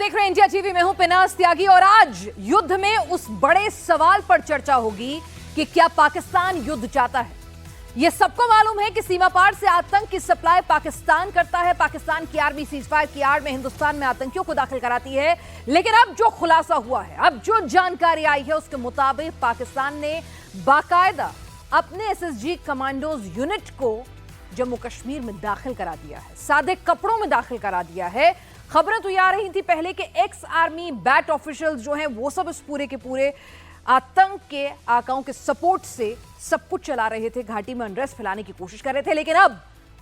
देख रहे हैं इंडिया टीवी में हूं पिनास त्यागी और आज युद्ध में उस बड़े सवाल पर चर्चा होगी कि क्या पाकिस्तान युद्ध चाहता है। यह सबको मालूम है कि सीमा पार से आतंक की सप्लाई पाकिस्तान करता है। पाकिस्तान की आर्मी सीजफायर की आड़ में हिंदुस्तान में आतंकियों को दाखिल कराती है। लेकिन अब जो खुलासा हुआ है, अब जो जानकारी आई है, उसके मुताबिक पाकिस्तान ने बाकायदा अपने एसएसजी कमांडोज यूनिट को जम्मू कश्मीर में दाखिल करा दिया है, सादे कपड़ों में दाखिल करा दिया है। खबरें तो ये आ रही थी पहले कि एक्स आर्मी बैट ऑफिशियल्स जो हैं वो सब इस पूरे के पूरे आतंक के आकाओं के सपोर्ट से सब कुछ चला रहे थे, घाटी में अनरेस्ट फैलाने की कोशिश कर रहे थे। लेकिन अब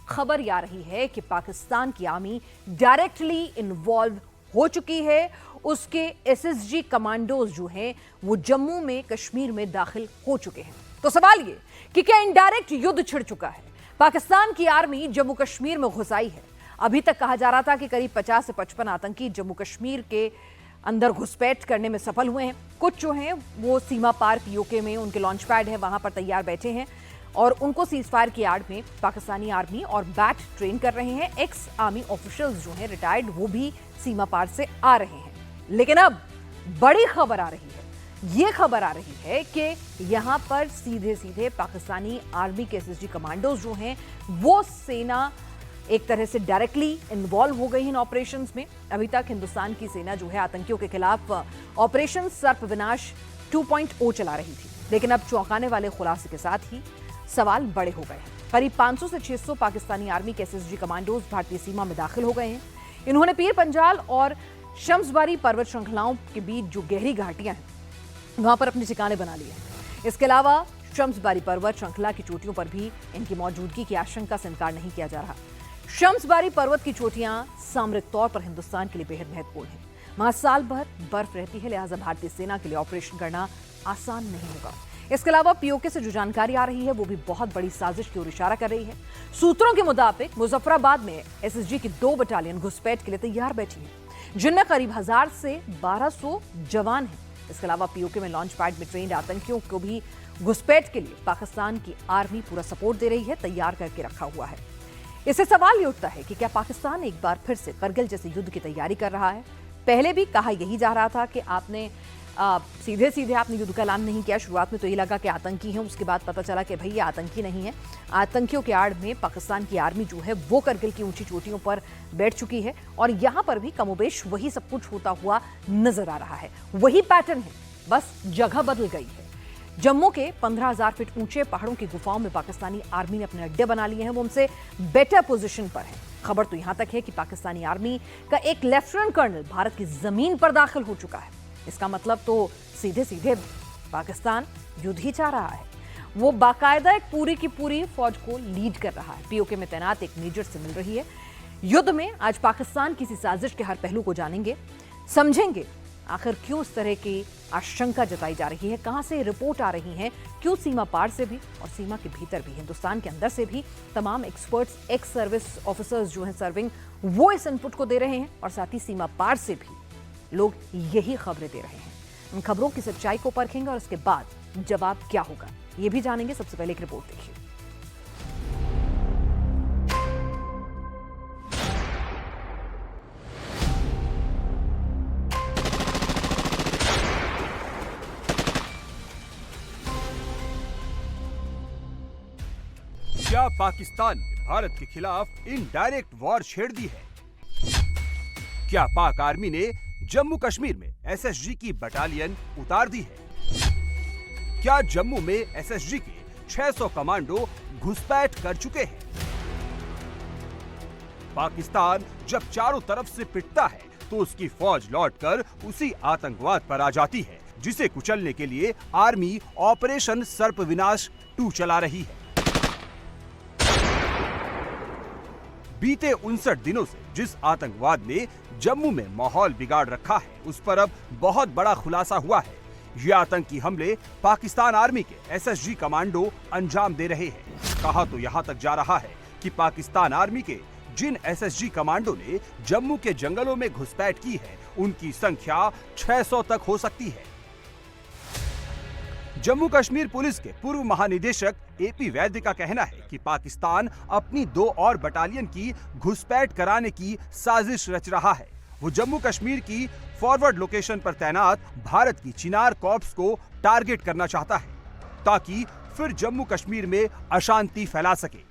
खबर ये आ रही है कि पाकिस्तान की आर्मी डायरेक्टली इन्वॉल्व हो चुकी है। उसके एसएसजी कमांडोज जो हैं वो जम्मू में कश्मीर में दाखिल हो चुके हैं। तो सवाल ये कि क्या इनडायरेक्ट युद्ध छिड़ चुका है? पाकिस्तान की आर्मी जम्मू कश्मीर में घुस आई है। अभी तक कहा जा रहा था कि करीब 50 से 55 आतंकी जम्मू कश्मीर के अंदर घुसपैठ करने में सफल हुए हैं। कुछ जो हैं वो सीमा पार पीओके में उनके लॉन्च पैड है, वहां पर तैयार बैठे हैं और उनको सीजफायर की आड़ में पाकिस्तानी आर्मी और बैट ट्रेन कर रहे हैं। एक्स आर्मी ऑफिशियल्स जो हैं रिटायर्ड, वो भी सीमा पार से आ रहे हैं। लेकिन अब बड़ी खबर आ रही है, ये खबर आ रही है कि यहां पर सीधे सीधे पाकिस्तानी आर्मी के एसएसजी कमांडोज जो हैं वो सेना एक तरह से डायरेक्टली इन्वॉल्व हो गई इन ऑपरेशंस में। अभी तक हिंदुस्तान की सेना जो है आतंकियों के खिलाफ ऑपरेशन सर्पविनाश 2.0 चला रही थी। लेकिन अब चौंकाने वाले खुलासे के साथ ही सवाल बड़े हो गए हैं। करीब 500 से 600 पाकिस्तानी आर्मी के एसएसजी कमांडोज भारतीय सीमा में दाखिल हो गए हैं। इन्होंने पीर पंजाल और शम्सबारी पर्वत श्रृंखलाओं के बीच जो गहरी घाटियां हैं वहां पर अपने ठिकाने बना लिए हैं। इसके अलावा शम्सबारी पर्वत श्रृंखला की चोटियों पर भी इनकी मौजूदगी की आशंका से इनकार नहीं किया जा रहा। शम्सबारी पर्वत की चोटियां सामरिक तौर पर हिंदुस्तान के लिए बेहद महत्वपूर्ण हैं। वहां साल भर बर्फ रहती है, लिहाजा भारतीय सेना के लिए ऑपरेशन करना आसान नहीं होगा। इसके अलावा पीओके से जो जानकारी आ रही है वो भी बहुत बड़ी साजिश की ओर इशारा कर रही है। सूत्रों के मुताबिक मुजफ्फराबाद में एसएसजी की 2 बटालियन घुसपैठ के लिए तैयार बैठी है, जिनमें करीब 1000 से 1200 जवान हैं। इसके अलावा पीओके में लॉन्च पैड में ट्रेंड आतंकियों को भी घुसपैठ के लिए पाकिस्तान की आर्मी पूरा सपोर्ट दे रही है, तैयार करके रखा हुआ है। इससे सवाल ये उठता है कि क्या पाकिस्तान एक बार फिर से करगिल जैसे युद्ध की तैयारी कर रहा है? पहले भी कहा यही जा रहा था कि आपने सीधे सीधे आपने युद्ध का ऐलान नहीं किया। शुरुआत में तो ये लगा कि आतंकी हैं, उसके बाद पता चला कि भाई ये आतंकी नहीं है। आतंकियों के आड़ में पाकिस्तान की आर्मी जो है वो करगिल की ऊंची चोटियों पर बैठ चुकी है और यहां पर भी कमोबेश वही सब कुछ होता हुआ नजर आ रहा है। वही पैटर्न है, बस जगह बदल गई है। जम्मू के 15,000 फीट ऊंचे पहाड़ों की गुफाओं में पाकिस्तानी आर्मी ने अपने अड्डे बना लिए हैं, वो उनसे बेटर पोजीशन पर है। खबर तो यहां तक है कि पाकिस्तानी आर्मी का एक लेफ्टिनेंट कर्नल भारत की जमीन पर दाखिल हो चुका है। इसका मतलब तो सीधे सीधे पाकिस्तान युद्ध ही चाह रहा है। वो बाकायदा एक पूरी की पूरी फौज को लीड कर रहा है। पीओके में तैनात एक मेजर से मिल रही है। युद्ध में आज पाकिस्तान किसी साजिश के हर पहलू को जानेंगे, समझेंगे आखिर क्यों इस तरह की आशंका जताई जा रही है, कहां से रिपोर्ट आ रही है, क्यों सीमा पार से भी और सीमा के भीतर भी, हिंदुस्तान के अंदर से भी तमाम एक्सपर्ट्स, एक्स सर्विस ऑफिसर्स जो हैं सर्विंग, वो इस इनपुट को दे रहे हैं और साथ ही सीमा पार से भी लोग यही खबरें दे रहे हैं। उन खबरों की सच्चाई को परखेंगे और उसके बाद जवाब क्या होगा ये भी जानेंगे। सबसे पहले एक रिपोर्ट देखिए। क्या पाकिस्तान ने भारत के खिलाफ इनडायरेक्ट वॉर छेड़ दी है? क्या पाक आर्मी ने जम्मू कश्मीर में एसएसजी की बटालियन उतार दी है? क्या जम्मू में एसएसजी के 600 कमांडो घुसपैठ कर चुके हैं? पाकिस्तान जब चारों तरफ से पिटता है तो उसकी फौज लौटकर उसी आतंकवाद पर आ जाती है, जिसे कुचलने के लिए आर्मी ऑपरेशन सर्पविनाश 2 चला रही है। बीते 59 दिनों से जिस आतंकवाद ने जम्मू में माहौल बिगाड़ रखा है, उस पर अब बहुत बड़ा खुलासा हुआ है। ये आतंकी हमले पाकिस्तान आर्मी के एसएसजी कमांडो अंजाम दे रहे हैं। कहा तो यहाँ तक जा रहा है कि पाकिस्तान आर्मी के जिन एसएसजी कमांडो ने जम्मू के जंगलों में घुसपैठ की है, उनकी संख्या 600 तक हो सकती है। जम्मू कश्मीर पुलिस के पूर्व महानिदेशक एपी वैद्य का कहना है कि पाकिस्तान अपनी 2 और बटालियन की घुसपैठ कराने की साजिश रच रहा है वो जम्मू कश्मीर की फॉरवर्ड लोकेशन पर तैनात भारत की चिनार कॉर्प्स को टारगेट करना चाहता है ताकि फिर जम्मू कश्मीर में अशांति फैला सके।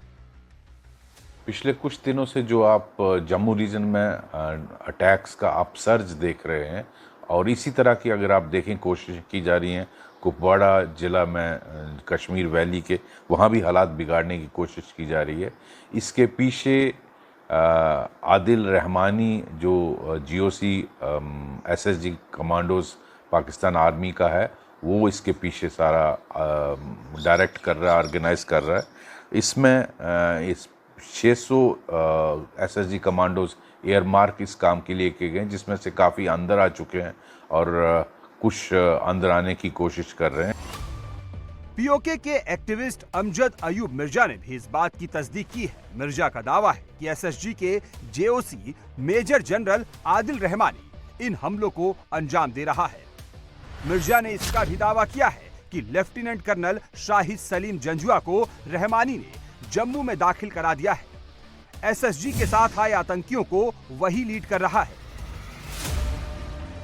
पिछले कुछ दिनों से जो आप जम्मू रीजन में अटैक्स का अपसर्ज देख रहे हैं और इसी तरह की अगर आप देखें कोशिश की जा रही हैं कुपवाड़ा जिला में कश्मीर वैली के, वहाँ भी हालात बिगाड़ने की कोशिश की जा रही है। इसके पीछे आदिल रहमानी जो GOC SSG commandos Pakistan army का है, वो इसके पीछे सारा डायरेक्ट कर रहा है, ऑर्गेनाइज कर रहा है। इसमें इस 600 एसएसजी कमांडोज एयर मार्क इस काम के लिए किए गए, जिसमें से काफ़ी अंदर आ चुके हैं और कुछ अंदर आने की कोशिश कर रहे हैं। पीओके के एक्टिविस्ट अमजद अयूब मिर्जा ने भी इस बात की तस्दीक की है। मिर्जा का दावा है कि एसएसजी के जेओसी मेजर जनरल आदिल रहमानी इन हमलों को अंजाम दे रहा है। मिर्जा ने इसका भी दावा किया है कि लेफ्टिनेंट कर्नल शाहिद सलीम जंजुआ को रहमानी ने जम्मू में दाखिल करा दिया है। एसएसजी के साथ आए आतंकियों को वही लीड कर रहा है।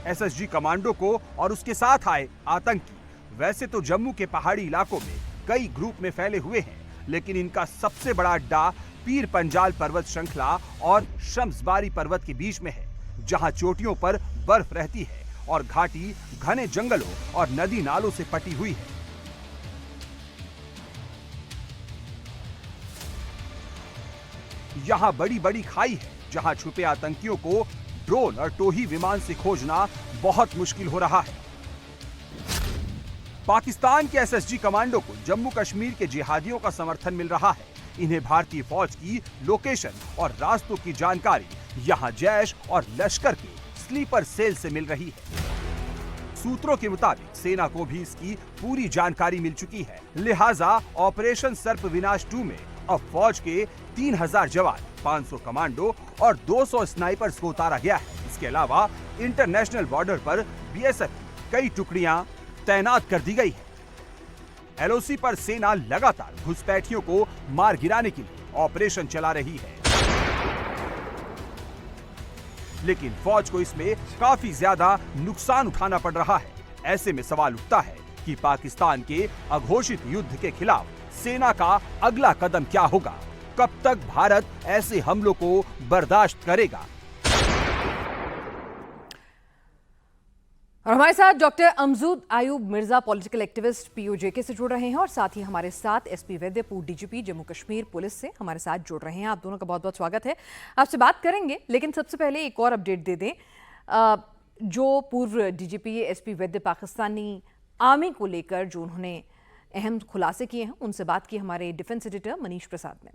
एसएसजी कमांडो को और उसके साथ आए आतंकी वैसे तो जम्मू के पहाड़ी इलाकों में कई ग्रुप में फैले हुए हैं, लेकिन इनका सबसे बड़ा अड्डा पीर पंजाल पर्वत श्रृंखला और शम्सबारी पर्वत के बीच में है, जहां चोटियों पर बर्फ रहती है और घाटी घने जंगलों और नदी नालों से पटी हुई है। यहां बड़ी बड़ी खाई है, जहां छुपे आतंकियों को ड्रोन और टोही विमान से खोजना बहुत मुश्किल हो रहा है। पाकिस्तान के एसएसजी कमांडो को जम्मू कश्मीर के जिहादियों का समर्थन मिल रहा है। इन्हें भारतीय फौज की लोकेशन और रास्तों की जानकारी यहां जैश और लश्कर के स्लीपर सेल से मिल रही है। सूत्रों के मुताबिक सेना को भी इसकी पूरी जानकारी मिल चुकी है, लिहाजा ऑपरेशन सर्प विनाश 2 में अब फौज के 3000 जवान, 500 कमांडो और 200 स्नाइपर्स को उतारा गया है। इसके अलावा इंटरनेशनल बॉर्डर पर बीएसएफ की कई टुकड़ियां तैनात कर दी गई है। एलओसी पर सेना लगातार घुसपैठियों को मार गिराने के लिए ऑपरेशन चला रही है, लेकिन फौज को इसमें काफी ज्यादा नुकसान उठाना पड़ रहा है। ऐसे में सवाल उठता है कि पाकिस्तान के अघोषित युद्ध के खिलाफ सेना का अगला कदम क्या होगा? कब तक भारत ऐसे हमलों को बर्दाश्त करेगा? और हमारे साथ doctor Amjad Ayub Mirza political activist PoJK से जुड़ रहे हैं और साथ ही हमारे साथ एसपी वैद्य पूर्व डीजीपी जम्मू कश्मीर पुलिस से हमारे साथ जुड़ रहे हैं। आप दोनों का बहुत बहुत स्वागत है। आपसे बात करेंगे, लेकिन सबसे पहले एक और अपडेट दे दें। जो पूर्व डीजीपी एसपी वैद्य पाकिस्तानी आर्मी को लेकर जो उन्होंने अहम खुलासे किए हैं, उनसे बात की हमारे डिफेंस एडिटर मनीष प्रसाद ने।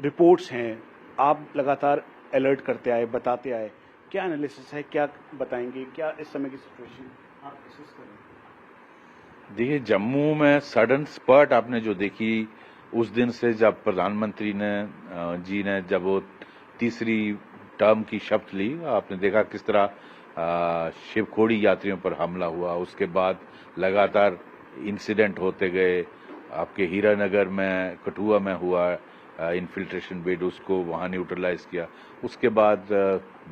रिपोर्ट्स हैं, आप लगातार अलर्ट करते आए, बताते आए, क्या एनालिसिस है, क्या बताएंगे, क्या इस समय की सिचुएशन आप असेस करें? देखिए, जम्मू में सडन स्पर्ट आपने जो देखी उस दिन से, जब प्रधानमंत्री ने जब वो तीसरी टर्म की शपथ ली, आपने देखा किस तरह शिवखोड़ी यात्रियों पर हमला हुआ। उसके बाद लगातार इंसिडेंट होते गए। आपके हीरानगर में, कठुआ में हुआ इन्फिल्ट्रेशन बेड, उसको वहाँ न्यूट्रलाइज किया। उसके बाद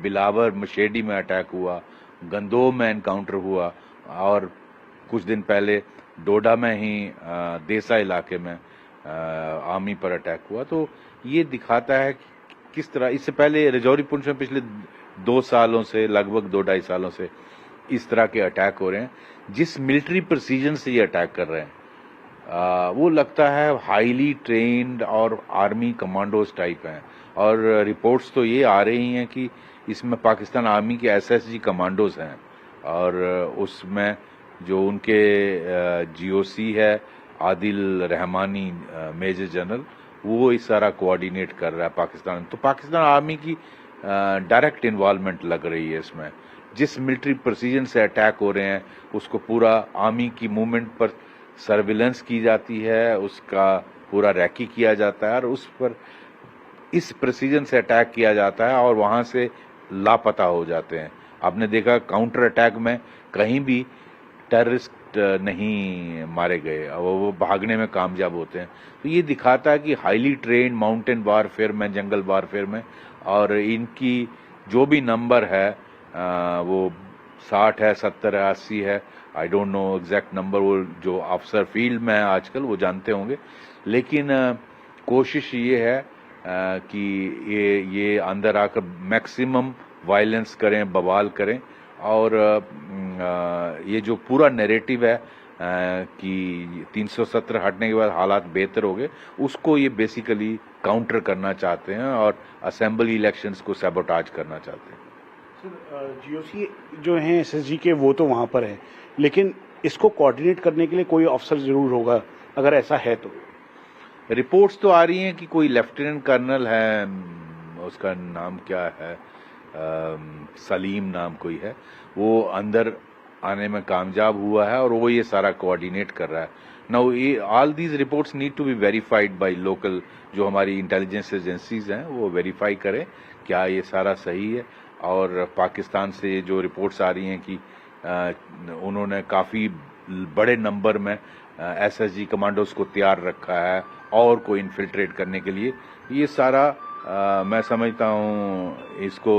बिलावर मशेडी में अटैक हुआ, गंदोह में एनकाउंटर हुआ और कुछ दिन पहले डोडा में ही देसा इलाके में आर्मी पर अटैक हुआ। तो ये दिखाता है कि किस तरह इससे पहले रजौरी पुंछ में पिछले 2 सालों से, लगभग 2-2.5 सालों से इस तरह के अटैक हो रहे हैं। जिस मिलिट्री प्रिसीजन से ये अटैक कर रहे हैं वो लगता है हाईली ट्रेन्ड और आर्मी कमांडोज टाइप हैं। और रिपोर्ट्स तो ये आ रही हैं कि इसमें पाकिस्तान आर्मी के एसएसजी कमांडोज हैं और उसमें जो उनके जीओसी है आदिल रहमानी मेजर जनरल, वो इस सारा कोऑर्डिनेट कर रहा है पाकिस्तान। तो पाकिस्तान आर्मी की डायरेक्ट इन्वॉल्वमेंट लग रही है इसमें। जिस मिलिट्री प्रिसीजन से अटैक हो रहे हैं उसको पूरा आर्मी की मूवमेंट पर सर्विलेंस की जाती है, उसका पूरा रैकी किया जाता है और उस पर इस प्रिसीजन से अटैक किया जाता है और वहां से लापता हो जाते हैं। आपने देखा काउंटर अटैक में कहीं भी टेररिस्ट नहीं मारे गए और वो भागने में कामयाब होते हैं। तो ये दिखाता है कि हाईली ट्रेंड माउंटेन वारफेयर में, जंगल वारफेयर में, और इनकी जो भी नंबर है वो 60 है, 70 है, 80 है, I don't know exact number, वो जो अफसर फील्ड में है आजकल वो जानते होंगे। लेकिन कोशिश ये है कि ये अंदर आकर मैक्सिमम वायलेंस करें, बवाल करें, और ये जो पूरा नैरेटिव है कि 370 हटने के बाद हालात बेहतर हो गए, उसको ये बेसिकली काउंटर करना चाहते हैं और असेंबली इलेक्शंस को सैबोटाज करना चाहते हैं। सर, जीओसी जो हैं एसएसजी के, वो तो वहाँ पर है, लेकिन इसको कोऑर्डिनेट करने के लिए कोई अफसर जरूर होगा, अगर ऐसा है तो। रिपोर्ट्स तो आ रही हैं कि कोई लेफ्टिनेंट कर्नल है, उसका नाम क्या है, सलीम नाम कोई है, वो अंदर आने में कामयाब हुआ है और वो ये सारा कोऑर्डिनेट कर रहा है। Now all these reports need to be verified by local, जो हमारी इंटेलिजेंस एजेंसीज हैं वो वेरीफाई करें क्या ये सारा सही है। और पाकिस्तान से जो रिपोर्ट्स आ रही हैं कि उन्होंने काफ़ी बड़े नंबर में एसएसजी कमांडोज को तैयार रखा है और को इन्फिल्ट्रेट करने के लिए, ये सारा मैं समझता हूँ इसको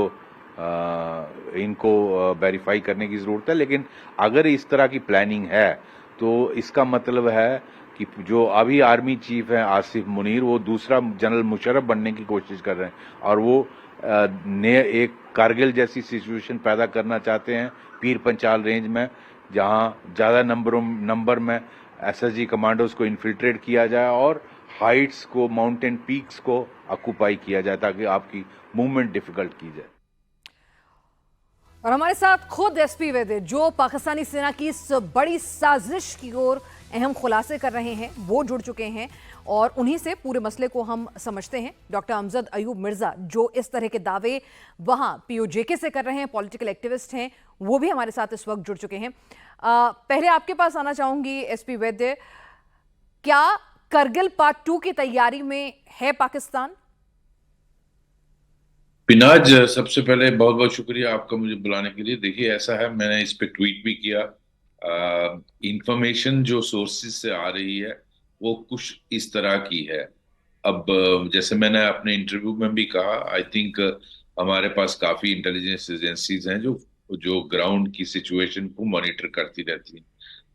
इनको वेरीफाई करने की ज़रूरत है। लेकिन अगर इस तरह की प्लानिंग है तो इसका मतलब है कि जो अभी आर्मी चीफ हैं आसिफ मुनीर, वो दूसरा जनरल मुशर्रफ बनने की कोशिश कर रहे हैं और वो एक कारगिल जैसी सिचुएशन पैदा करना चाहते हैं पीर पंचाल रेंज में, जहां ज़्यादा नंबर में एसएसजी कमांडोज को इन्फिल्ट्रेट किया जाए और हाइट्स को, माउंटेन पीक्स को ऑक्यूपाई किया जाए ताकि आपकी मूवमेंट डिफिकल्ट की जाए। और हमारे साथ खुद एसपी वैद्य, जो पाकिस्तानी सेना की इस बड़ी साजिश की ओर अहम खुलासे कर रहे हैं, वो जुड़ चुके हैं और उन्हीं से पूरे मसले को हम समझते हैं। डॉक्टर अमजद अयूब मिर्जा, जो इस तरह के दावे वहां पीओजेके से कर रहे हैं, पॉलिटिकल एक्टिविस्ट हैं, वो भी हमारे साथ इस वक्त जुड़ चुके हैं। पहले आपके पास आना चाहूंगी एसपी वैद्य, क्या करगिल पार्ट 2 की तैयारी में है पाकिस्तान? पिनाज, सबसे पहले बहुत बहुत शुक्रिया आपका मुझे बुलाने के लिए। देखिए, ऐसा है, मैंने इस पे ट्वीट भी किया। इंफॉर्मेशन जो सोर्सेज से आ रही है वो कुछ इस तरह की है। अब जैसे मैंने अपने इंटरव्यू में भी कहा, आई थिंक हमारे पास काफी इंटेलिजेंस एजेंसीज हैं जो ग्राउंड की सिचुएशन को मॉनिटर करती रहती हैं।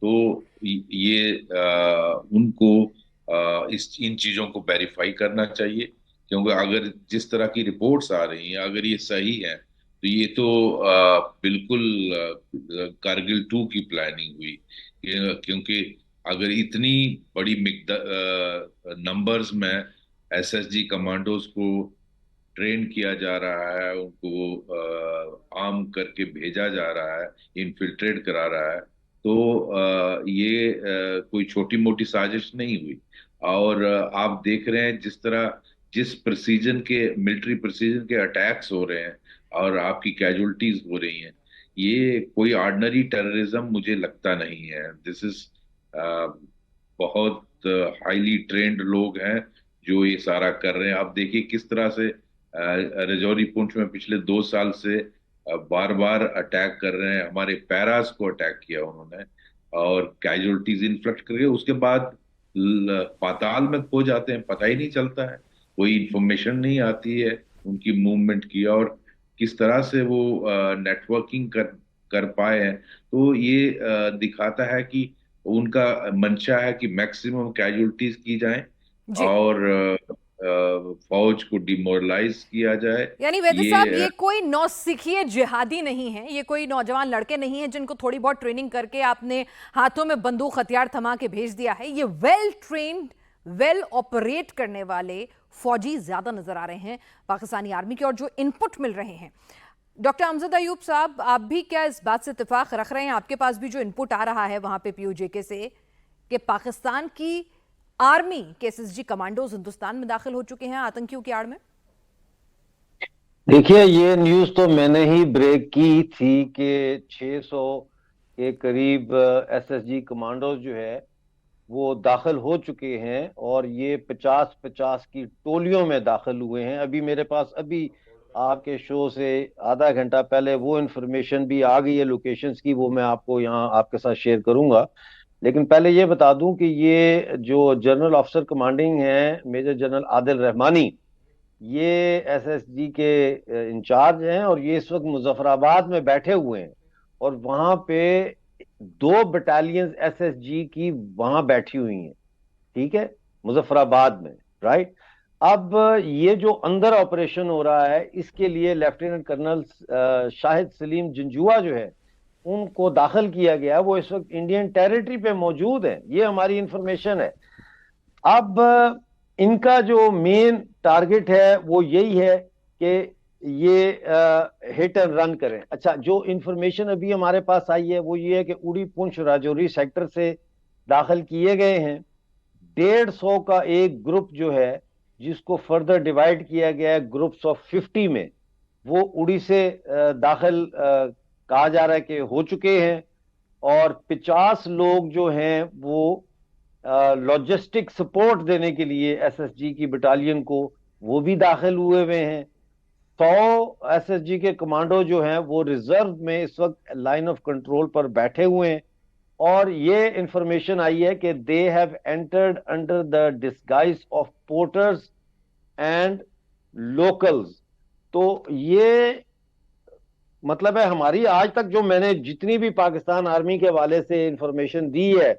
तो ये उनको इन चीजों को वेरीफाई करना चाहिए, क्योंकि अगर जिस तरह की रिपोर्ट्स आ रही हैं, अगर ये सही है तो ये तो बिल्कुल कारगिल 2 की प्लानिंग हुई। क्योंकि अगर इतनी बड़ी नंबर्स में एसएसजी कमांडोज को ट्रेन किया जा रहा है, उनको आर्म करके भेजा जा रहा है, इन्फिल्ट्रेट करा रहा है, तो ये कोई छोटी मोटी साजिश नहीं हुई। और आप देख रहे हैं जिस प्रिसीजन के, मिलिट्री प्रिसीजन के अटैक्स हो रहे हैं और आपकी कैजुअलिटीज हो रही हैं, ये कोई ऑर्डिनरी टेररिज्म मुझे लगता नहीं है। दिस इज बहुत हाईली ट्रेंड लोग हैं जो ये सारा कर रहे हैं। आप देखिए किस तरह से रजौरी पुंछ में पिछले 2 साल से बार बार अटैक कर रहे हैं। हमारे पैरास को अटैक किया उन्होंने और कैजुअलिटीज इन्फ्लिक्ट करके उसके बाद पाताल में खो जाते हैं, पता ही नहीं चलता है, कोई इंफॉर्मेशन नहीं आती है उनकी मूवमेंट की और किस तरह से वो नेटवर्किंग कर पाए हैं। तो ये दिखाता है कि उनका मंशा है कि मैक्सिमम कैजुअलिटीज की जाएं और फौज को डिमोरलाइज किया जाए। यानी वैद्य साहब, ये कोई नौसिखिए जिहादी नहीं है, ये कोई नौजवान लड़के नहीं हैं जिनको थोड़ी बहुत ट्रेनिंग करके आपने हाथों में बंदूक हथियार थमा के भेज दिया है। ये वेल ट्रेन्ड, वेल ऑपरेट करने वाले फौजी ज्यादा नजर आ रहे हैं पाकिस्तानी आर्मी के, और जो इनपुट मिल रहे हैं। डॉक्टर अमजद अयूब साहब, आप भी क्या इस बात से इत्तेफाक रख रहे हैं? आपके पास भी जो इनपुट आ रहा है वहां पे पीओजेके से कि पाकिस्तान की आर्मी के एसएसजी कमांडोज हिंदुस्तान में दाखिल हो चुके हैं आतंकियों की आड़ में? देखिए, ये न्यूज तो मैंने ही ब्रेक की थी कि 600 के करीब एसएसजी कमांडोज जो है वो दाखिल हो चुके हैं और ये 50-50 की टोलियों में दाखिल हुए हैं। अभी मेरे पास आपके शो से आधा घंटा पहले वो इंफॉर्मेशन भी आ गई है लोकेशंस की, वो मैं आपको यहाँ आपके साथ शेयर करूंगा। लेकिन पहले ये बता दूं कि ये जो जनरल ऑफिसर कमांडिंग है मेजर जनरल आदिल रहमानी, ये एसएसजी के इंचार्ज हैं और ये इस वक्त मुजफ्फराबाद में बैठे हुए हैं और वहां पे 2 बटालियंस एसएसजी की वहां बैठी हुई हैं, ठीक है, मुजफ्फराबाद में, राइट। अब ये जो अंदर ऑपरेशन हो रहा है इसके लिए लेफ्टिनेंट कर्नल शाहिद सलीम जंजुआ जो है उनको दाखिल किया गया, वो इस वक्त इंडियन टेरिटरी पे मौजूद है, ये हमारी इंफॉर्मेशन है। अब इनका जो मेन टारगेट है वो यही है कि ये हिट एंड रन करें। अच्छा, जो इंफॉर्मेशन अभी हमारे पास आई है वो ये है कि उड़ी पुंछ राजौरी सेक्टर से दाखिल किए गए हैं 150 का एक ग्रुप जो है, जिसको फर्दर डिवाइड किया गया है ग्रुप्स ऑफ 50 में, वो उड़ी से दाखिल कहा जा रहा है कि हो चुके हैं। और 50 लोग जो हैं वो लॉजिस्टिक सपोर्ट देने के लिए एसएसजी की बटालियन को वो भी दाखिल हुए हुए हैं। 100 एसएसजी के कमांडो जो हैं वो रिजर्व में इस वक्त लाइन ऑफ कंट्रोल पर बैठे हुए हैं। और ये इंफॉर्मेशन आई है कि they have entered under the disguise of porters and locals. तो ये मतलब है हमारी आज तक जो मैंने जितनी भी पाकिस्तान आर्मी के हवाले से इंफॉर्मेशन दी है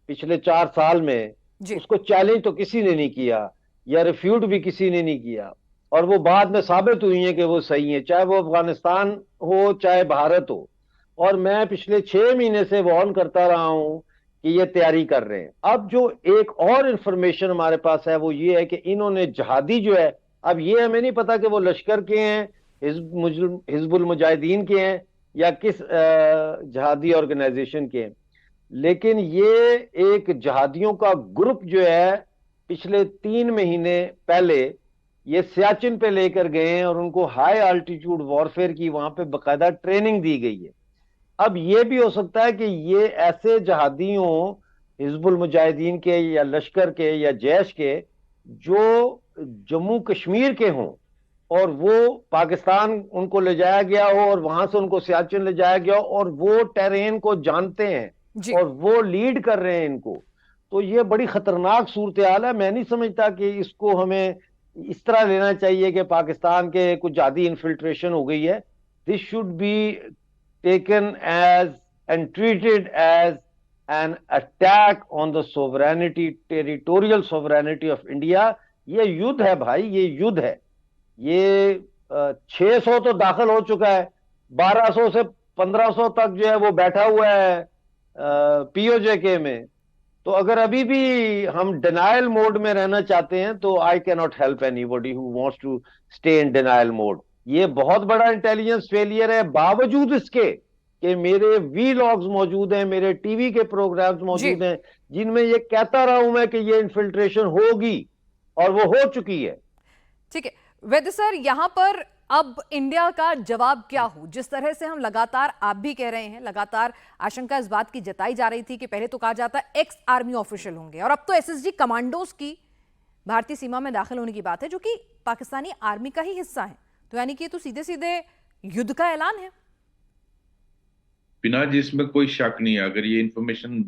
पिछले 4 साल में, उसको चैलेंज तो किसी ने नहीं किया या रिफ्यूट भी किसी ने नहीं किया, और वो बाद में साबित हुई है कि वो सही है, चाहे वो अफगानिस्तान हो चाहे भारत हो। और मैं पिछले 6 महीने से वार्न करता रहा हूं कि ये तैयारी कर रहे हैं। अब जो एक और इंफॉर्मेशन हमारे पास है वो ये है कि इन्होंने जहादी जो है, अब ये हमें नहीं पता कि वो लश्कर के हैं, हिजबुल मुजाहिदीन के हैं या किस जहादी ऑर्गेनाइजेशन के हैं, लेकिन ये एक जहादियों का ग्रुप जो है पिछले 3 महीने पहले ये सियाचिन पे लेकर गए हैं और उनको हाई अल्टीट्यूड वॉरफेयर की वहां पे बकायदा ट्रेनिंग दी गई है। अब ये भी हो सकता है कि ये ऐसे जहादियों हिजबुल मुजाहिदीन के या लश्कर के या जैश के जो जम्मू कश्मीर के हों और वो पाकिस्तान उनको ले जाया गया हो और वहां से उनको सियाचिन ले जाया गया हो और वो टेरेन को जानते हैं और वो लीड कर रहे हैं इनको। तो ये बड़ी खतरनाक सूरत हाल है। मैं नहीं समझता कि इसको हमें इस तरह लेना चाहिए कि पाकिस्तान के कुछ जादी इन्फिल्ट्रेशन हो गई है। This should be taken as and treated as an attack on the sovereignty, territorial sovereignty of India. ये युद्ध है भाई, ये युद्ध है। ये 600 तो दाखिल हो चुका है, 1200 से 1500 तक जो है वो बैठा हुआ है पीओजे में। तो अगर अभी भी हम डिनायल मोड में रहना चाहते हैं तो I can not help anybody who wants to stay in denial mode. ये बहुत बड़ा इंटेलिजेंस फेलियर है, बावजूद इसके कि मेरे वी लॉग्स मौजूद हैं, मेरे टीवी के प्रोग्राम्स मौजूद हैं जिनमें ये कहता रहा हूं मैं कि ये इन्फिल्ट्रेशन होगी और वो हो चुकी है। ठीक है वैद्य सर, यहां पर अब इंडिया का जवाब क्या हो? जिस तरह से हम लगातार, आप भी कह रहे हैं, लगातार आशंका इस बात की जताई जा रही थी कि पहले तो कहा जाता एक्स आर्मी ऑफिशियल होंगे और अब तो एसएसजी कमांडोज की भारतीय सीमा में दाखिल होने की बात है जो कि पाकिस्तानी आर्मी का ही हिस्सा है। तो यानी कि ये तो सीधे सीधे युद्ध का ऐलान है। बिना जिसमें कोई शक नहीं है, अगर ये इंफॉर्मेशन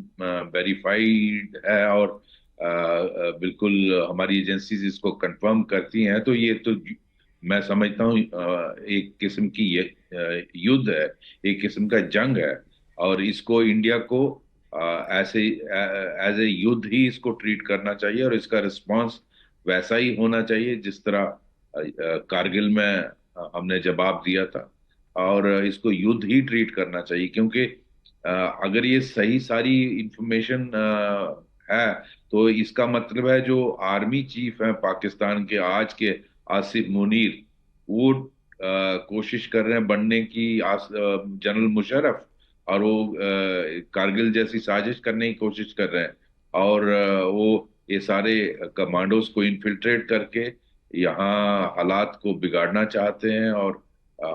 वेरीफाइड है और बिल्कुल हमारी एजेंसीज इसको कंफर्म करती हैं तो ये तो मैं समझता हूँ एक किस्म की ये युद्ध है, एक किस्म का जंग है और इसको इंडिया को ऐसे एज ए युद्ध ही इसको ट्रीट करना चाहिए और इसका रिस्पांस वैसा ही होना चाहिए जिस तरह कारगिल में हमने जवाब दिया था और इसको युद्ध ही ट्रीट करना चाहिए। क्योंकि अगर ये सही सारी इंफॉर्मेशन है तो इसका मतलब है जो आर्मी चीफ है पाकिस्तान के आज के आसिफ मुनीर, वो कोशिश कर रहे हैं बनने की जनरल मुशर्रफ और वो कारगिल जैसी साजिश करने की कोशिश कर रहे हैं और वो ये सारे कमांडोज को इन्फिल्ट्रेट करके यहाँ हालात को बिगाड़ना चाहते हैं और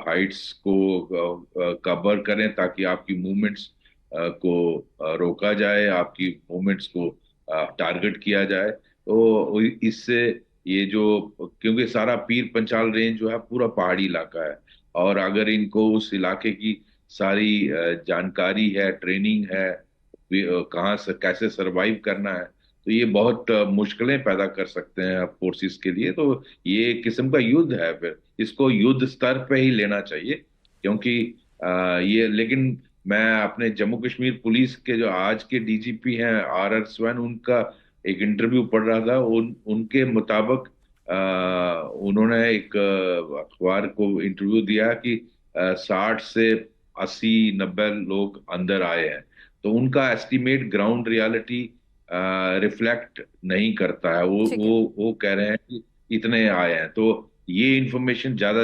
हाइट्स को कवर करें ताकि आपकी मूवमेंट्स को रोका जाए, आपकी मूवमेंट्स को टारगेट किया जाए। तो इससे ये जो, क्योंकि सारा पीर पंचाल रेंज जो है पूरा पहाड़ी इलाका है, और अगर इनको उस इलाके की सारी जानकारी है, ट्रेनिंग है, कहाँ से कैसे सरवाइव करना है, तो ये बहुत मुश्किलें पैदा कर सकते हैं फोर्सेस के लिए। तो ये एक किस्म का युद्ध है, फिर इसको युद्ध स्तर पे ही लेना चाहिए। क्योंकि ये, लेकिन मैं अपने जम्मू कश्मीर पुलिस के जो आज के डीजीपी हैं RR स्वैन, उनका एक इंटरव्यू पढ़ रहा था। उनके मुताबिक उन्होंने एक अखबार को इंटरव्यू दिया कि 60 से 80-90 लोग अंदर आए हैं। तो उनका एस्टिमेट ग्राउंड रियलिटी रिफ्लेक्ट नहीं करता है। वो कह रहे हैं कि इतने आए हैं, तो ये इंफॉर्मेशन ज्यादा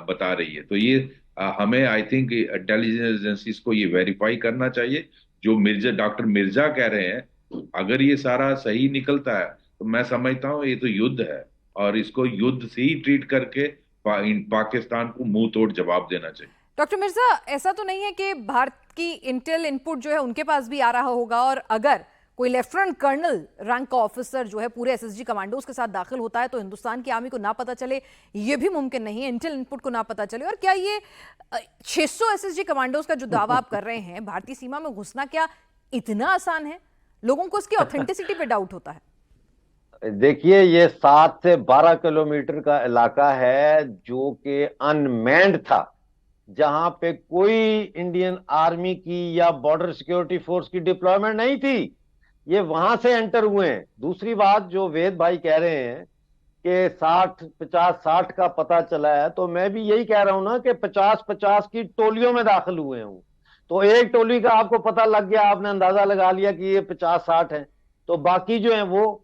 बता रही है। तो ये हमें, आई थिंक इंटेलिजेंस एजेंसीज को ये वेरीफाई करना चाहिए। जो डॉक्टर मिर्जा कह रहे हैं, अगर ये सारा सही निकलता है तो मैं समझता हूँ ये तो युद्ध है, और इसको युद्ध से ही ट्रीट करके पाकिस्तान को मुंह तोड़ जवाब देना चाहिए। डॉक्टर मिर्जा, ऐसा तो नहीं है कि भारत की इंटेल इनपुट जो है उनके पास भी आ रहा होगा, और अगर कोई लेफ्टिनेंट कर्नल रैंक का ऑफिसर जो है पूरे SSG कमांडोज के साथ दाखिल होता है तो हिंदुस्तान की आर्मी को ना पता चले, ये भी मुमकिन नहीं है, इंटेल इनपुट को ना पता चले। और क्या ये 600 SSG कमांडोज का जो दावा आप कर रहे हैं भारतीय सीमा में घुसना, क्या इतना आसान है? लोगों को इसकी ऑथेंटिसिटी पे डाउट होता है। देखिए, ये 7 से 12 किलोमीटर का इलाका है जो कि अनमैन्ड था, जहां पे कोई इंडियन आर्मी की या बॉर्डर सिक्योरिटी फोर्स की डिप्लॉयमेंट नहीं थी। ये वहां से एंटर हुए हैं। दूसरी बात जो वेद भाई कह रहे हैं कि 50-60 का पता चला है, तो मैं भी यही कह रहा हूं ना कि 50-50 की टोलियों में दाखिल हुए हूं। तो एक टोली का आपको पता लग गया, आपने अंदाजा लगा लिया कि ये 50-60 है, तो बाकी जो है वो,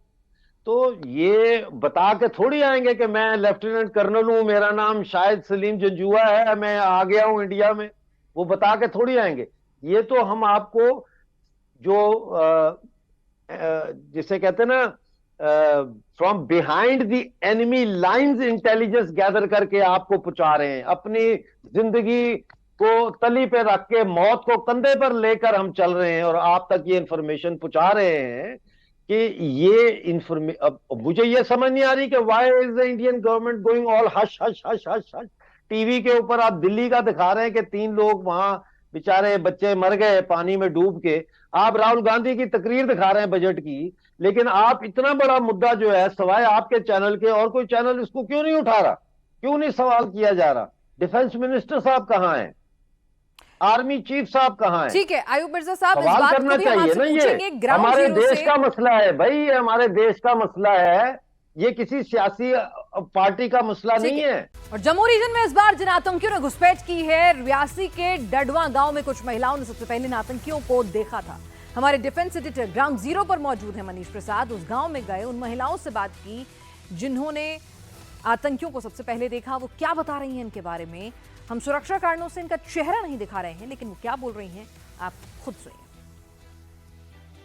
तो ये बता के थोड़ी आएंगे कि मैं लेफ्टिनेंट कर्नल हूं, मेरा नाम शायद सलीम जंजुआ है, मैं आ गया हूं इंडिया में। वो बता के थोड़ी आएंगे। ये तो हम आपको जो जिसे कहते हैं ना, from behind the enemy lines intelligence gather करके आपको पहुंचा रहे हैं। अपनी जिंदगी को तली पे रख के, मौत को कंधे पर लेकर हम चल रहे हैं और आप तक ये इंफॉर्मेशन पहुंचा रहे हैं कि ये अब मुझे ये समझ नहीं आ रही कि why is the Indian government going all hush hush hush hush hush. TV के ऊपर आप दिल्ली का दिखा रहे हैं कि 3 लोग वहां बेचारे बच्चे मर गए पानी में डूब के। आप राहुल गांधी की तकरीर दिखा रहे हैं बजट की, लेकिन आप इतना बड़ा मुद्दा जो है, सवाए आपके चैनल के और कोई चैनल इसको क्यों नहीं उठा रहा? क्यों नहीं सवाल किया जा रहा? डिफेंस मिनिस्टर साहब कहां हैं? आर्मी चीफ साहब कहां हैं? ठीक है आयुब मिर्जा साहब, इस सवाल बात करना को भी हम चाहिए आपसे ना। ये पूछेंगे ग्राउंड हमारे जीरो देश से। का मसला है भाई, ये हमारे देश का मसला है, ये किसी सियासी पार्टी का मसला नहीं है। और जम्मू रीजन में इस बार जिन आतंकियों ने घुसपैठ की है, रियासी के डडवा गांव में कुछ महिलाओं ने सबसे पहले इन आतंकियों को देखा था। हमारे डिफेंस एडिटर ग्राउंड जीरो पर मौजूद है मनीष प्रसाद। उस गांव में गए, उन महिलाओं से बात की जिन्होंने आतंकियों को सबसे पहले देखा। वो क्या बता रही हैं इनके बारे में, हम सुरक्षा कारणों से इनका चेहरा नहीं दिखा रहे हैं, लेकिन वो क्या बोल रही हैं आप खुद सुनिए।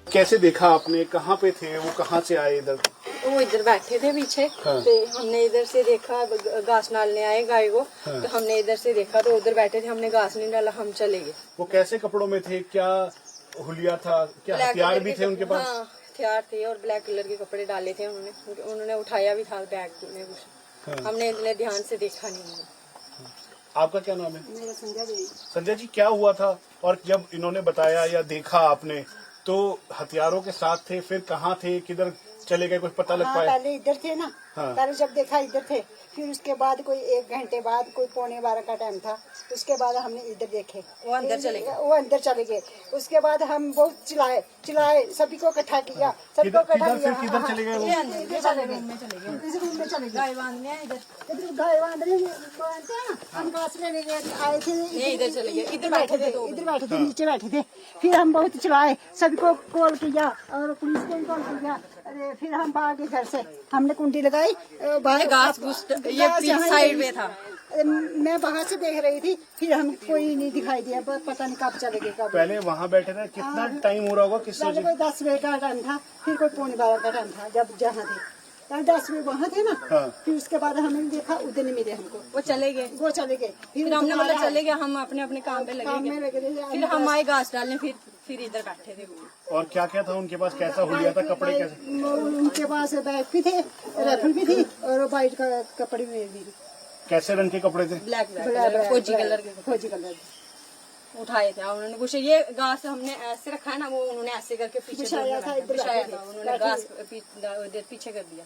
कैसे देखा आपने? कहाँ पे थे वो? कहाँ से आए इधर? वो इधर बैठे थे पीछे। हाँ। तो हमने इधर से देखा, घास डालने आए गाय को। हाँ। तो हमने इधर से देखा तो उधर बैठे थे, हमने घास नहीं डाला, हम चले गए। वो कैसे कपड़ों में थे? क्या हुलिया था? क्या ब्लैक हथियार कलर भी के थे उनके पास? हाँ, हथियार थे और ब्लैक कलर के कपड़े डाले थे उन्होंने उठाया भी था बैग में कुछ। हाँ। हमने इतने ध्यान से देखा नहीं। आपका क्या नाम है? मेरा संध्या देवी। संजय जी, क्या हुआ था? और जब इन्होंने बताया या देखा आपने, तो हथियारों के साथ थे, फिर कहाँ थे, किधर चले गए, कुछ पता लग पाया? पहले इधर थे ना। हाँ। पहले जब देखा इधर थे, फिर उसके बाद कोई 1 घंटे बाद, कोई 11:15 का टाइम था, उसके बाद हमने इधर देखे। वो अंदर चले गए। वो अंदर चले गए। उसके बाद हम बहुत चिल्लाए, सभी को इकट्ठा किया, सबको इकट्ठा किया। किधर चले गए वो? इधर चले गए, इस रूम में चले गए। गाय बांधने गाय बांधने बांधते हैं ना, हम घास लेने गए आए थे, इधर चले गए। इधर बैठे थे, नीचे बैठे थे। फिर हम बहुत चिल्लाए, सभी को कॉल किया और पुलिस को भी कॉल किया। अरे फिर हम भागे घर से, हमने कुंडी लगाई। घास ये साइड में था। मैं बाहर से देख रही थी, फिर हम कोई नहीं दिखाई दिया, पता नहीं कब चले गए। कब पहले वहाँ बैठे थे? कितना टाइम हो रहा होगा? किस पहले कोई 10 बजे का टाइम था, फिर कोई 11:15 का टाइम था जब जहाँ थे। 10 बजे वहाँ थे ना। हाँ। फिर उसके बाद हमने देखा, उधर नहीं मिले हमको, वो चले गए। वो चले गए। फिर हमने मतलब चले गए, हम अपने अपने काम पे लगे। लगे फिर हम आए घास डालने, फिर फिर इधर बैठे थे वो। और क्या क्या था उनके पास, कैसा हुलिया था, कपड़े कैसे? उनके पास बैग भी थे, राइफल भी थी और वाइट का कपड़े भी। कैसे रंग के कपड़े थे? ब्लैक फौजी कलर के। फौजी कलर उठाए थे उन्होंने कुछ, ये घास हमने ऐसे रखा है ना, वो उन्होंने ऐसे करके पीछे बिछाया था, इधर बिछाया था उन्होंने, घास पीछे कर दिया।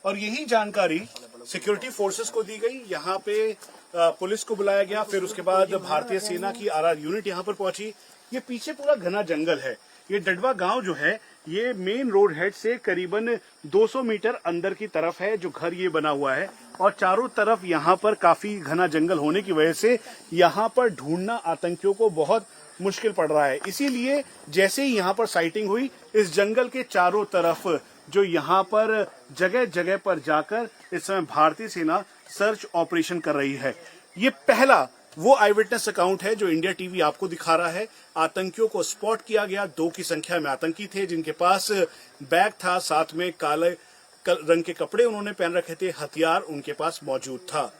और यही जानकारी सिक्योरिटी फोर्सेस को दी गई। यहाँ पे पुलिस को बुलाया गया, फिर उसके बाद भारतीय सेना की आरआर यूनिट यहाँ पर पहुंची। ये पीछे पूरा घना जंगल है। ये डडवा गांव जो है ये मेन रोड हेड से करीबन 200 मीटर अंदर की तरफ है जो घर ये बना हुआ है, और चारों तरफ यहाँ पर काफी घना जंगल होने की वजह से यहाँ पर ढूंढना आतंकियों को बहुत मुश्किल पड़ रहा है। इसीलिए जैसे ही यहाँ पर साइटिंग हुई, इस जंगल के चारों तरफ जो यहाँ पर जगह जगह पर जाकर इस समय भारतीय सेना सर्च ऑपरेशन कर रही है। ये पहला वो आई विटनेस अकाउंट है जो इंडिया टीवी आपको दिखा रहा है। आतंकियों को स्पॉट किया गया, 2 की संख्या में आतंकी थे जिनके पास बैग था, साथ में काले रंग के कपड़े उन्होंने पहन रखे थे, हथियार उनके पास मौजूद था।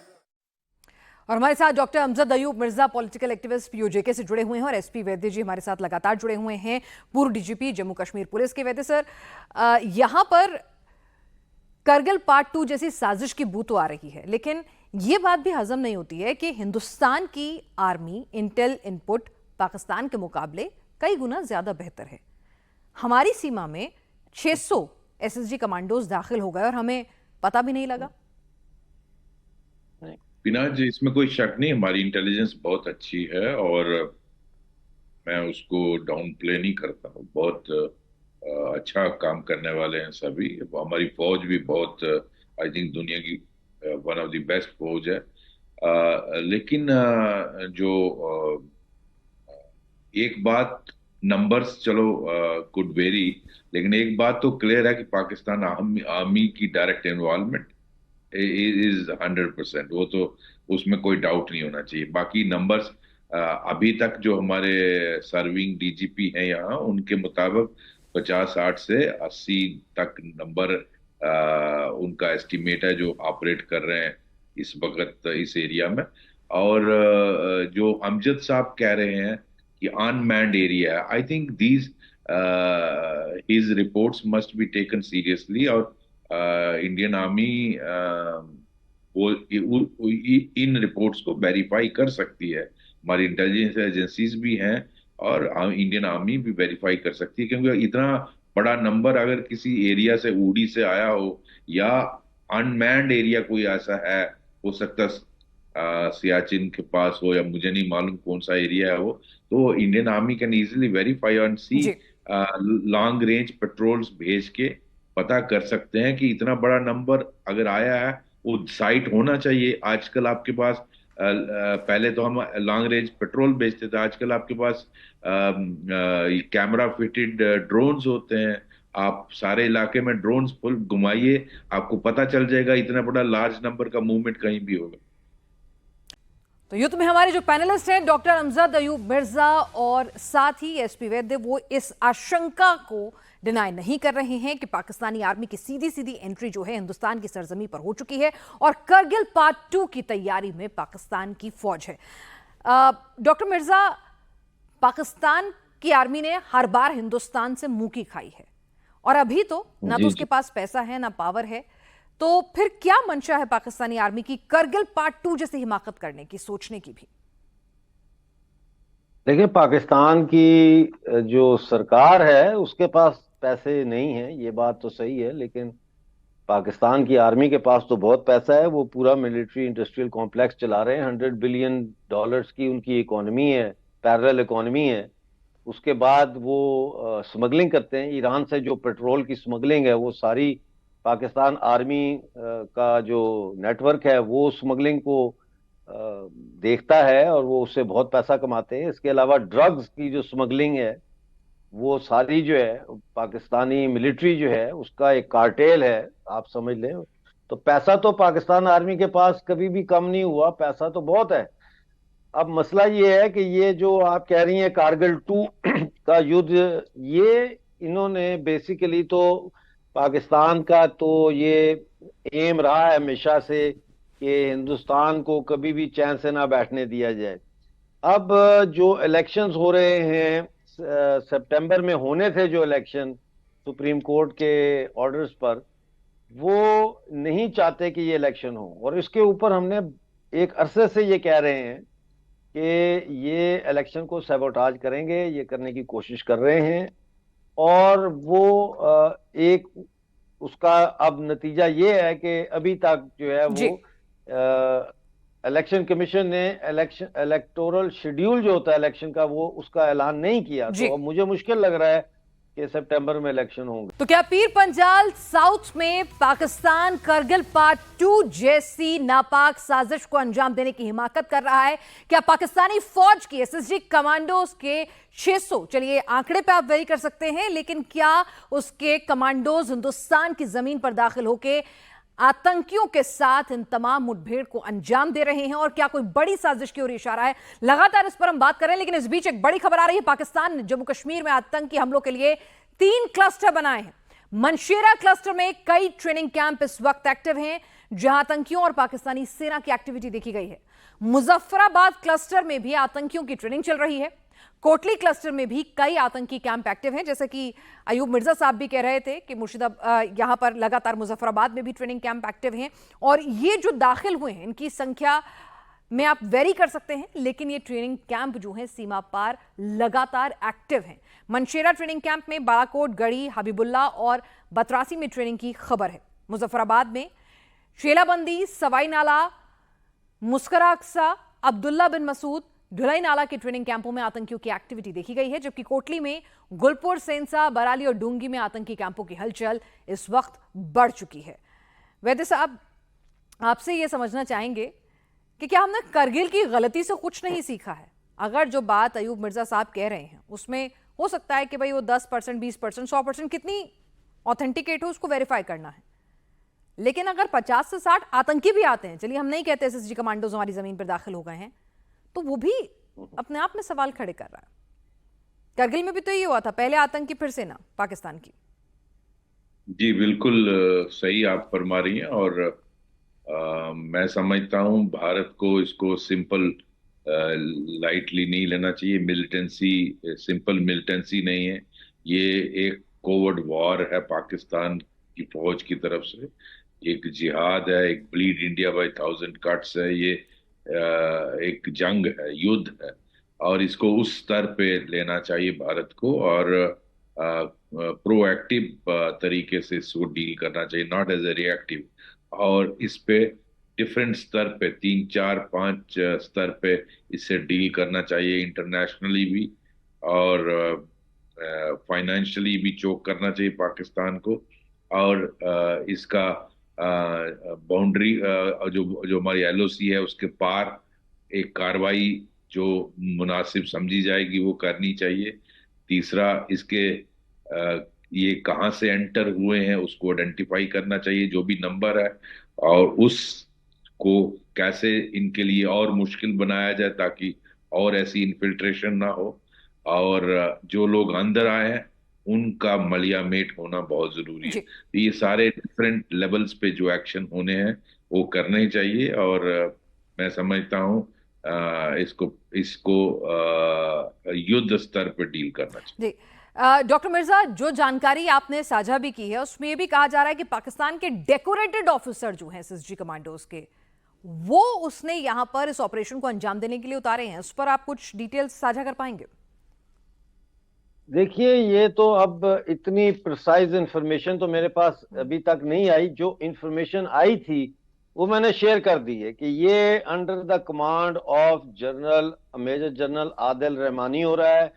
और हमारे साथ doctor Amjad Ayub Mirza political activist PoJK से जुड़े हुए हैं और एसपी वैद्य जी हमारे साथ लगातार जुड़े हुए हैं, पूर्व डीजीपी जम्मू कश्मीर पुलिस के। वैद्य सर, यहां पर करगिल पार्ट 2 जैसी साजिश की बू तो आ रही है, लेकिन यह बात भी हजम नहीं होती है कि हिंदुस्तान की आर्मी इंटेल इनपुट पाकिस्तान के मुकाबले कई गुना ज्यादा बेहतर है। हमारी सीमा में 600 एसएसजी कमांडोज दाखिल हो गए और हमें पता भी नहीं लगा। बिना जी, इसमें कोई शक नहीं, हमारी इंटेलिजेंस बहुत अच्छी है और मैं उसको डाउन प्ले नहीं करता हूँ। बहुत अच्छा काम करने वाले हैं सभी। हमारी फौज भी बहुत, आई थिंक, दुनिया की वन ऑफ द बेस्ट फौज है। लेकिन जो एक बात, नंबर्स चलो कुड वेरी, लेकिन एक बात तो क्लियर है कि पाकिस्तान आर्मी की डायरेक्ट इन्वॉल्वमेंट इज 100%, वो तो उसमें कोई डाउट नहीं होना चाहिए। बाकी नंबर्स अभी तक जो हमारे सर्विंग डीजीपी हैं यहाँ, उनके मुताबिक 50-60 से 80 तक नंबर उनका एस्टिमेट है जो ऑपरेट कर रहे हैं इस वक्त इस एरिया में। और जो अमजद साहब कह रहे हैं कि unmanned area, I think these his reports must be taken seriously. और इंडियन आर्मी वो इन रिपोर्ट्स को वेरीफाई कर सकती है। हमारी इंटेलिजेंस एजेंसीज भी हैं और इंडियन आर्मी भी वेरीफाई कर सकती है, क्योंकि इतना बड़ा नंबर अगर किसी एरिया से, उड़ी से आया हो या अनमैन्ड एरिया कोई ऐसा है, हो सकता सियाचिन के पास हो या मुझे नहीं मालूम कौन सा एरिया है वो, तो Indian army can easily verify and see long range patrols भेज के पता कर सकते हैं कि इतना बड़ा नंबर अगर आया है वो साइट होना चाहिए। आजकल आपके पास पहले तो हम लॉन्ग रेंज पेट्रोल बेचते थे, आजकल आपके पास कैमरा फिटेड ड्रोन्स होते हैं। आप सारे इलाके में ड्रोन्स फुल घुमाइए, आपको पता चल जाएगा इतना बड़ा लार्ज नंबर का मूवमेंट कहीं भी होगा। तो युद्ध में हमारे जो पैनलिस्ट हैं डॉक्टर अमजद अयूब मिर्जा और साथ ही एसपी वैद्य, वो इस आशंका को डिनाई नहीं कर रहे हैं कि पाकिस्तानी आर्मी की सीधी सीधी एंट्री जो है हिंदुस्तान की सरजमी पर हो चुकी है और करगिल पार्ट 2 की तैयारी में पाकिस्तान की फौज है। डॉक्टर मिर्जा, पाकिस्तान की आर्मी ने हर बार हिंदुस्तान से मुंह की खाई है और अभी तो ना तो उसके पास पैसा है ना पावर है, तो फिर क्या मंशा है पाकिस्तानी आर्मी की करगिल पार्ट 2 जैसे हिमाकत करने की, सोचने की भी? देखिए, पाकिस्तान की जो सरकार है उसके पास पैसे नहीं है, ये बात तो सही है, लेकिन पाकिस्तान की आर्मी के पास तो बहुत पैसा है। वो पूरा मिलिट्री इंडस्ट्रियल कॉम्प्लेक्स चला रहे हैं, $100 बिलियन की उनकी इकोनॉमी है, पैरेलल इकोनॉमी है। उसके बाद वो स्मगलिंग करते हैं, ईरान से जो पेट्रोल की स्मगलिंग है वो सारी पाकिस्तान आर्मी का जो नेटवर्क है वो स्मगलिंग को देखता है और वो उससे बहुत पैसा कमाते हैं। इसके अलावा ड्रग्स की जो स्मगलिंग है वो सारी जो है पाकिस्तानी मिलिट्री जो है उसका एक कार्टेल है, आप समझ लें। तो पैसा तो पाकिस्तान आर्मी के पास कभी भी कम नहीं हुआ, पैसा तो बहुत है। अब मसला ये है कि ये जो आप कह रही हैं कारगिल 2 का युद्ध, ये इन्होंने बेसिकली तो पाकिस्तान का तो ये एम रहा है हमेशा से कि हिंदुस्तान को कभी भी चैन से ना बैठने दिया जाए। अब जो इलेक्शंस हो रहे हैं सितंबर में होने थे जो इलेक्शन सुप्रीम कोर्ट के ऑर्डर्स पर, वो नहीं चाहते कि ये इलेक्शन हो। और इसके ऊपर हमने एक अरसे से ये कह रहे हैं कि ये इलेक्शन को सैबोटाज करेंगे, ये करने की कोशिश कर रहे हैं। और वो एक उसका अब नतीजा ये है कि अभी तक जो है वो इलेक्शन कमीशन ने इलेक्टोरल शेड्यूल जो होता है इलेक्शन का, वो उसका ऐलान नहीं किया। तो अब मुझे मुश्किल लग रहा है कि सितंबर में इलेक्शन होंगे। तो क्या पीर पंजाल साउथ में पाकिस्तान करगिल पार्ट 2 जैसी नापाक साजिश को अंजाम देने की हिमाकत कर रहा है? क्या पाकिस्तानी फौज की एसएसजी कमांडोज के 600, चलिए आंकड़े पे आप वेरी कर सकते हैं, लेकिन क्या उसके कमांडोज हिंदुस्तान की जमीन पर दाखिल होकर आतंकियों के साथ इन तमाम मुठभेड़ को अंजाम दे रहे हैं? और क्या कोई बड़ी साजिश की ओर इशारा है? लगातार इस पर हम बात कर रहे हैं, लेकिन इस बीच एक बड़ी खबर आ रही है। पाकिस्तान ने जम्मू कश्मीर में आतंकी हमलों के लिए 3 क्लस्टर बनाए हैं। मनशेरा क्लस्टर में कई ट्रेनिंग कैंप इस वक्त एक्टिव हैं, जहां आतंकियों और पाकिस्तानी सेना की एक्टिविटी देखी गई है। मुजफ्फराबाद क्लस्टर में भी आतंकियों की ट्रेनिंग चल रही है। कोटली क्लस्टर में भी कई आतंकी कैंप एक्टिव हैं, जैसे कि अयूब मिर्जा साहब भी कह रहे थे कि यहां पर लगातार मुजफ्फराबाद में भी ट्रेनिंग कैंप एक्टिव हैं। और ये जो दाखिल हुए हैं, इनकी संख्या में आप वेरी कर सकते हैं, लेकिन ये ट्रेनिंग कैंप जो है सीमा पार लगातार एक्टिव हैं। मनशेरा ट्रेनिंग कैंप में बालाकोट, गढ़ी, हबीबुल्ला और बतरासी में ट्रेनिंग की खबर है। मुजफ्फराबाद में शेलाबंदी, सवाई नाला, मुस्कराक्सा, अब्दुल्ला बिन मसूद, ढुलाई नाला के ट्रेनिंग कैंपों में आतंकियों की एक्टिविटी देखी गई है, जबकि कोटली में गुलपुर, सेंसा, बराली और डूंगी में आतंकी कैंपों की हलचल इस वक्त बढ़ चुकी है। वैद्य साहब, आपसे यह समझना चाहेंगे कि क्या हमने करगिल की गलती से कुछ नहीं सीखा है? अगर जो बात अयूब मिर्जा साहब कह रहे हैं उसमें हो सकता है कि भाई वो 10%, 20%, 100% कितनी ऑथेंटिकेट हो उसको वेरीफाई करना है, लेकिन अगर 50 से 60 आतंकी भी आते हैं, चलिए हम नहीं कहते एसएसजी कमांडोज हमारी जमीन पर दाखिल हो गए हैं, तो वो भी अपने आप में सवाल खड़े कर रहा है। करगिल में भी तो ये हुआ था, पहले आतंकी फिर सेना पाकिस्तान की। जी बिल्कुल सही आप फरमा रही हैं। और मैं समझता हूं भारत को इसको सिंपल लाइटली नहीं लेना चाहिए। मिलिटेंसी सिंपल मिलिटेंसी नहीं है, ये एक कोवर्ड वॉर है पाकिस्तान की फौज की तरफ से, एक जिहाद है, एक ब्लीड इंडिया बाय 1000 कट्स है, ये एक जंग है, युद्ध है, और इसको उस स्तर पे लेना चाहिए भारत को। और प्रोएक्टिव तरीके से इसको डील करना चाहिए, नॉट एज ए रिएक्टिव। और इस पे डिफरेंट स्तर पे 3, 4, 5 स्तर पे इससे डील करना चाहिए, इंटरनेशनली भी और फाइनेंशियली भी चोक करना चाहिए पाकिस्तान को। और इसका बाउंड्री जो हमारी एलओसी है उसके पार एक कार्रवाई जो मुनासिब समझी जाएगी वो करनी चाहिए। तीसरा, इसके ये कहाँ से एंटर हुए हैं उसको आइडेंटिफाई करना चाहिए, जो भी नंबर है, और उसको कैसे इनके लिए और मुश्किल बनाया जाए ताकि और ऐसी इन्फिल्ट्रेशन ना हो। और जो लोग अंदर आए हैं उनका मलियामेट होना बहुत जरूरी है। तो ये सारे डिफरेंट लेवल्स पे जो एक्शन होने हैं वो करने चाहिए। और मैं समझता हूँ इसको युद्ध स्तर पर डील करना चाहिए। डॉक्टर मिर्जा, जो जानकारी आपने साझा भी की है उसमें ये भी कहा जा रहा है कि पाकिस्तान के डेकोरेटेड ऑफिसर जो हैं एसएसजी कमांडोज के, वो उसने यहां पर इस ऑपरेशन को अंजाम देने के लिए उतारे हैं। उस पर आप कुछ डिटेल्स साझा कर पाएंगे? देखिए, ये तो अब इतनी प्रिसाइज इंफॉर्मेशन तो मेरे पास अभी तक नहीं आई। जो इंफॉर्मेशन आई थी वो मैंने शेयर कर दी है कि ये under the command of major general Adil Rahmani हो रहा है,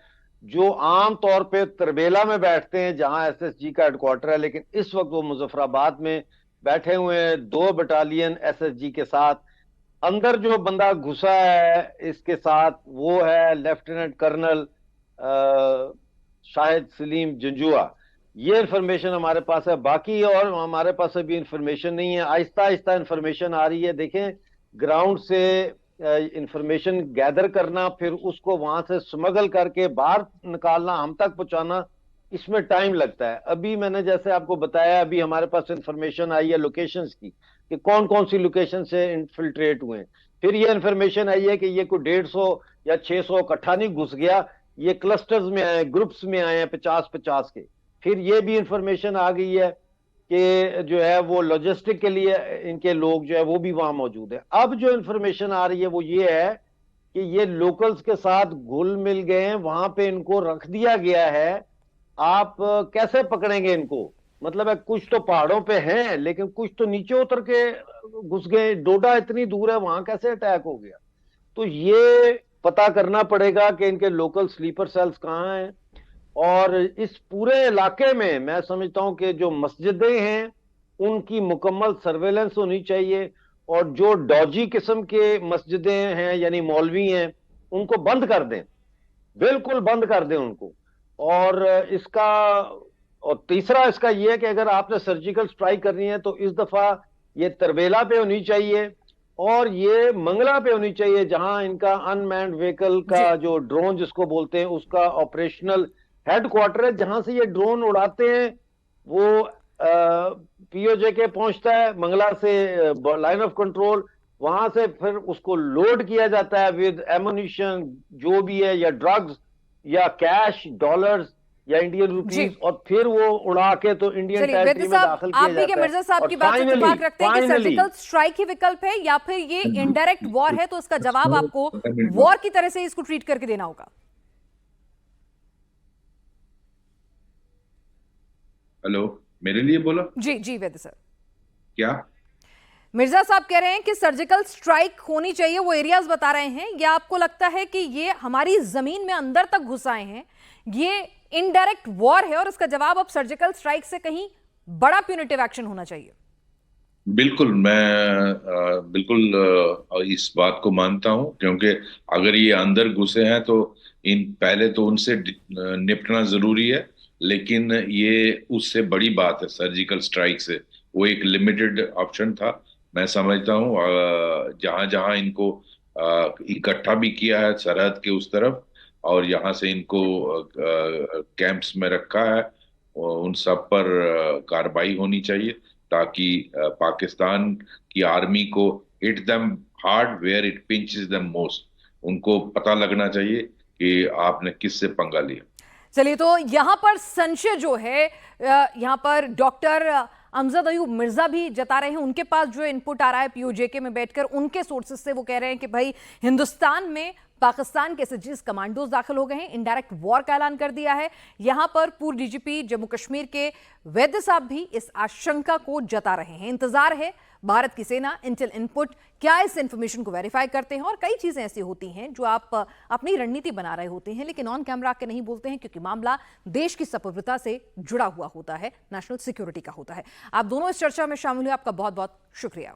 जो आम तौर पे तरबेला में बैठते हैं जहां एसएसजी का हेडक्वार्टर है, लेकिन इस वक्त वो मुजफ्फराबाद में बैठे हुए हैं 2 बटालियन एसएसजी के साथ। अंदर जो बंदा घुसा है इसके साथ वो है लेफ्टिनेंट कर्नल शाहिद सलीम जंजुआ। ये इंफॉर्मेशन हमारे पास है, बाकी और हमारे पास अभी इंफॉर्मेशन नहीं है। आहिस्ता आहिस्ता इंफॉर्मेशन आ रही है। देखें, ग्राउंड से इंफॉर्मेशन गैदर करना, फिर उसको वहां से स्मगल करके बाहर निकालना, हम तक पहुंचाना, इसमें टाइम लगता है। अभी मैंने जैसे आपको बताया, अभी हमारे पास इंफॉर्मेशन आई है लोकेशंस की कि कौन कौन सी लोकेशन से इन्फिल्ट्रेट हुए हैं। फिर ये इंफॉर्मेशन आई है कि ये कोई 150 या 600 इकट्ठा नहीं घुस गया, ये क्लस्टर्स में आए, ग्रुप्स में आए हैं 50-50 के। फिर ये भी इंफॉर्मेशन आ गई है कि जो है वो लॉजिस्टिक के लिए इनके लोग जो है वो भी वहां मौजूद है। अब जो इंफॉर्मेशन आ रही है वो ये है कि ये लोकल्स के साथ घुल मिल गए हैं, वहां पे इनको रख दिया गया है। आप कैसे पकड़ेंगे इनको? मतलब है कुछ तो पहाड़ों पे हैं, लेकिन कुछ तो नीचे उतर के घुस गए। डोडा इतनी दूर है, वहां कैसे अटैक हो गया? तो ये पता करना पड़ेगा कि इनके लोकल स्लीपर सेल्स कहाँ हैं। और इस पूरे इलाके में मैं समझता हूं कि जो मस्जिदें हैं उनकी मुकम्मल सर्वेलेंस होनी चाहिए, और जो डॉजी किस्म के मस्जिदें हैं यानी मौलवी हैं उनको बंद कर दें, बिल्कुल बंद कर दें उनको। और तीसरा इसका यह है कि अगर आपने सर्जिकल स्ट्राइक करनी है तो इस दफा ये तरबेला पे होनी चाहिए और ये मंगला पे होनी चाहिए, जहां इनका अनमैन्ड व्हीकल का जो ड्रोन जिसको बोलते हैं उसका ऑपरेशनल हेडक्वार्टर है, जहां से ये ड्रोन उड़ाते हैं। वो पीओजे के पहुंचता है, मंगला से लाइन ऑफ कंट्रोल, वहां से फिर उसको लोड किया जाता है विद एमुनिशन जो भी है, या ड्रग्स या कैश, डॉलर्स या इंडियन रुपीस, और फिर वो उड़ा के तो इंडियन टेरिटरी में दाखिल किया जाता है। आप भी मिर्जा साहब की बात से इत्तेफाक रखते हैं कि सर्जिकल स्ट्राइक ही विकल्प है या फिर ये इनडायरेक्ट वॉर है, तो इसका जवाब आपको वॉर की तरह से इसको ट्रीट करके देना होगा। हेलो, मेरे लिए बोला? जी जी वैद्य सर। क्या मिर्जा साहब कह रहे हैं कि सर्जिकल स्ट्राइक होनी चाहिए, वो एरियाज बता रहे हैं, या आपको लगता है कि ये हमारी जमीन में अंदर तक घुस आए हैं, ये इनडायरेक्ट वॉर है और इसका जवाब अब सर्जिकल स्ट्राइक से कहीं बड़ा प्यूनिटिव एक्शन होना चाहिए? बिल्कुल, मैं बिल्कुल इस बात को मानता हूं, क्योंकि अगर ये अंदर घुसे हैं तो पहले तो उनसे निपटना जरूरी है, लेकिन ये उससे बड़ी बात है सर्जिकल स्ट्राइक से। वो एक लिमिटेड ऑप्शन था। मैं समझता हूँ जहां जहां इनको इकट्ठा भी किया है सरहद के उस तरफ, और यहाँ से इनको कैंप्स में रखा है, उन सब पर कार्रवाई होनी चाहिए, ताकि पाकिस्तान की आर्मी को hit them hard where it pinches them most. उनको पता लगना चाहिए कि आपने किससे पंगा लिया। चलिए, तो यहां पर संशय जो है, यहां पर डॉक्टर अमजद अयूब मिर्जा भी जता रहे हैं। उनके पास जो इनपुट आ रहा है पीओजेके में बैठकर, उनके सोर्सेस से वो कह रहे हैं कि भाई हिंदुस्तान में पाकिस्तान के एसएसजी कमांडोज दाखिल हो गए हैं, इनडायरेक्ट वॉर का ऐलान कर दिया है। यहां पर पूर्व डीजीपी जम्मू कश्मीर के वैद्य साहब भी इस आशंका को जता रहे हैं। इंतजार है भारत की सेना, इंटेल इनपुट क्या इस इंफॉर्मेशन को वेरीफाई करते हैं। और कई चीजें ऐसी होती हैं जो आप अपनी रणनीति बना रहे होते हैं लेकिन ऑन कैमरा के नहीं बोलते हैं, क्योंकि मामला देश की संप्रभुता से जुड़ा हुआ होता है, नेशनल सिक्योरिटी का होता है। आप दोनों इस चर्चा में शामिल हुए, आपका बहुत बहुत शुक्रिया।